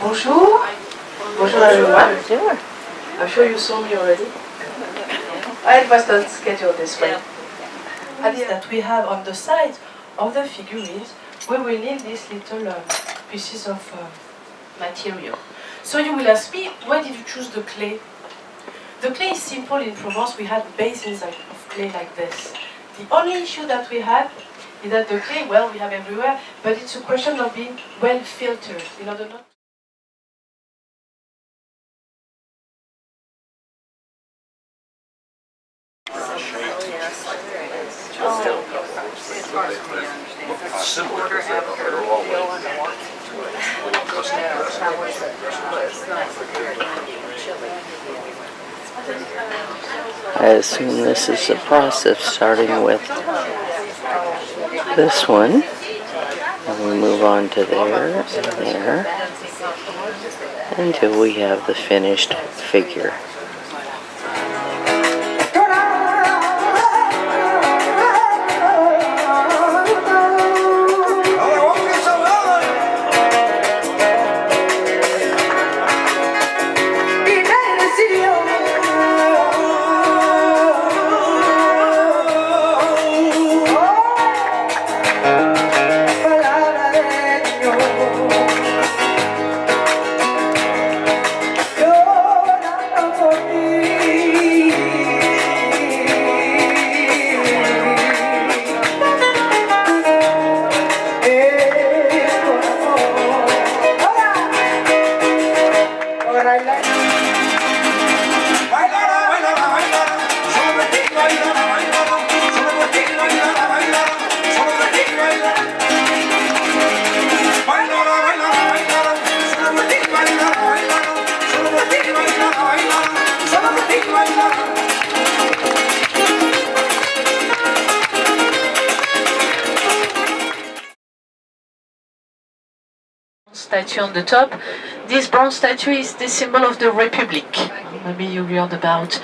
Bonjour. Bonjour everyone. Bonjour. I'm sure you saw me already. I was not scheduled this way. That we have on the side of the figurines, we will need these little pieces of material. So you will ask me, why did you choose the clay? The clay is simple. In Provence, we had basins of clay like this. The only issue that we had is that the clay, well, we have everywhere, but it's a question of being well filtered in order not. I assume this is the process, starting with this one, and we move on to there and there, until we have the finished figure. Statue on the top. This bronze statue is the symbol of the Republic. Maybe you heard about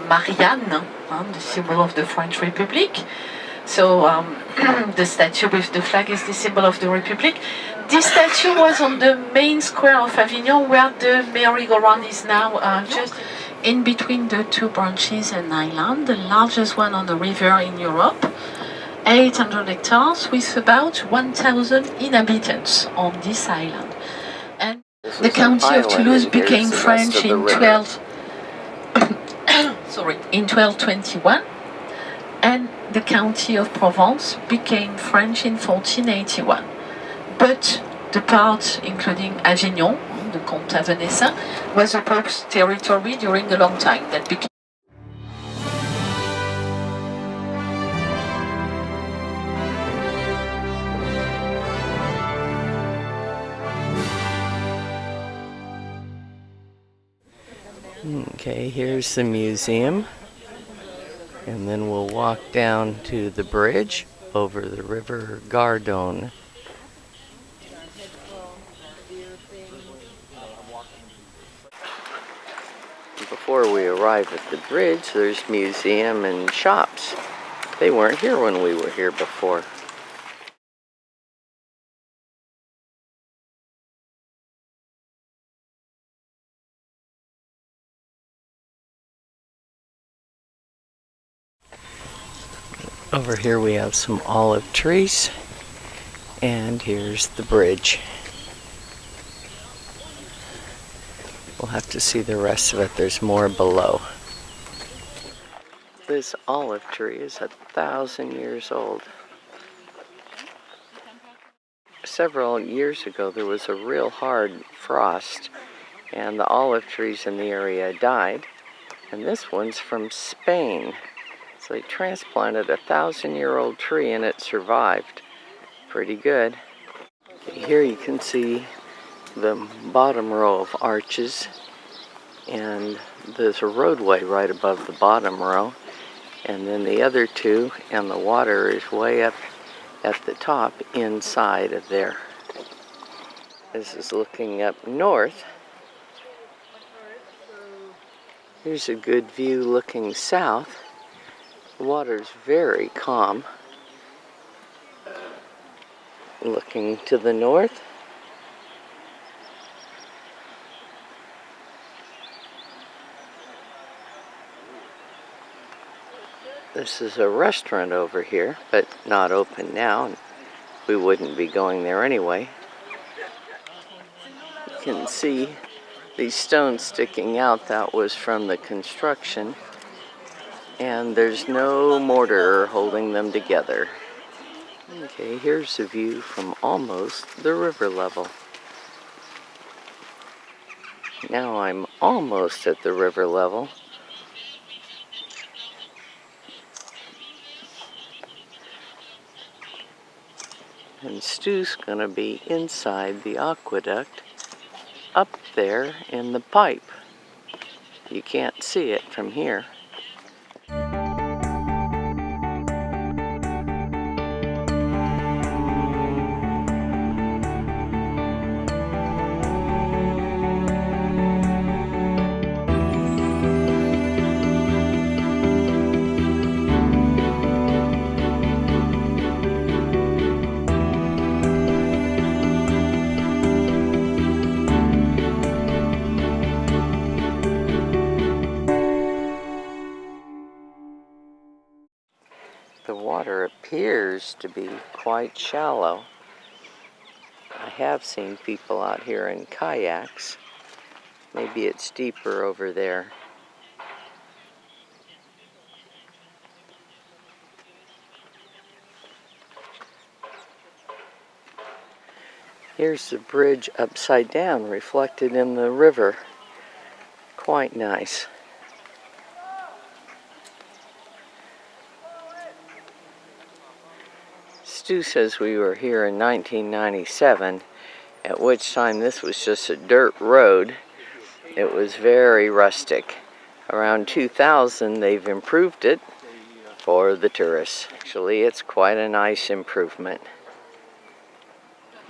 Marianne, the symbol of the French Republic. So the statue with the flag is the symbol of the Republic. This statue was on the main square of Avignon, where the merry-go-round is now, just in between the two branches and island, the largest one on the river in Europe. 800 hectares with about 1,000 inhabitants on this island. And the county of Toulouse became French in 1221, and the county of Provence became French in 1481. But the part including Avignon, the Comte Venessin, was the Pope's territory during a long time. That became Okay, here's the museum, and then we'll walk down to the bridge over the river Gardon. Before we arrive at the bridge, there's museum and shops. They weren't here when we were here before. Over here we have some olive trees, and here's the bridge. We'll have to see the rest of it. There's more below. This olive tree is 1,000 years old. Several years ago there was a real hard frost, and the olive trees in the area died. And this one's from Spain. So they transplanted a 1,000-year-old tree and it survived. Pretty good. Here you can see the bottom row of arches, and there's a roadway right above the bottom row, and then the other two, and the water is way up at the top inside of there. This is looking up north. Here's a good view looking south. The water's very calm. Looking to the north, This is a restaurant over here, but not open now. We wouldn't be going there anyway. You can see these stones sticking out. That was from the construction. And there's no mortar holding them together. Okay, here's a view from almost the river level. Now I'm almost at the river level. And Stu's gonna be inside the aqueduct up there in the pipe. You can't see it from here. The water appears to be quite shallow. I have seen people out here in kayaks. Maybe it's deeper over there. Here's the bridge upside down, reflected in the river. Quite nice. Stu says we were here in 1997, at which time this was just a dirt road. It was very rustic. Around 2000, they've improved it for the tourists. Actually, it's quite a nice improvement.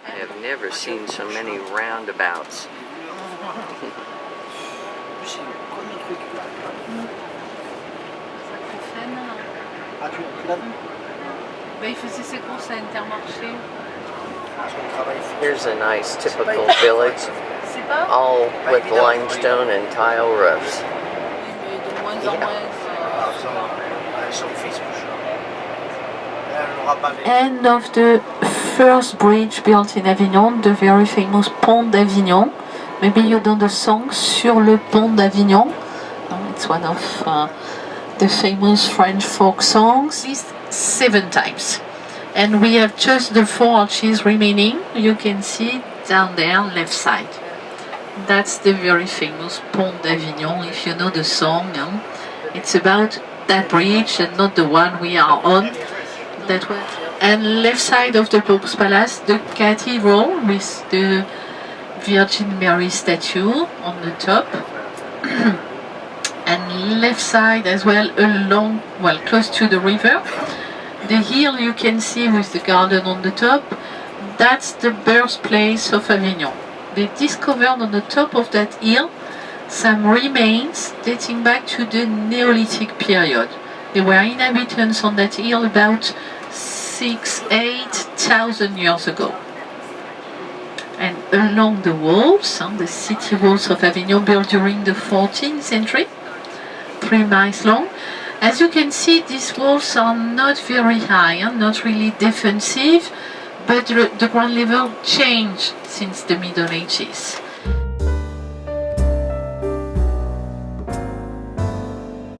I have never seen so many roundabouts. Here's a nice typical village, all with limestone and tile roofs. End of the first bridge built in Avignon, the very famous Pont d'Avignon. Maybe you know the song Sur le Pont d'Avignon. It's one of the famous French folk songs. 7 times. And we have just the 4 arches remaining. You can see down there, left side. That's the very famous Pont d'Avignon, if you know the song. It's about that bridge and not the one we are on. That one. And left side of the Pope's Palace, the cathedral with the Virgin Mary statue on the top. And left side as well, along, well, close to the river. The hill you can see with the garden on the top, that's the birthplace of Avignon. They discovered on the top of that hill some remains dating back to the Neolithic period. There were inhabitants on that hill about 8,000 years ago. And along the walls, the city walls of Avignon built during the 14th century, 3 miles long. As you can see, these walls are not very high, not really defensive, but the ground level changed since the Middle Ages.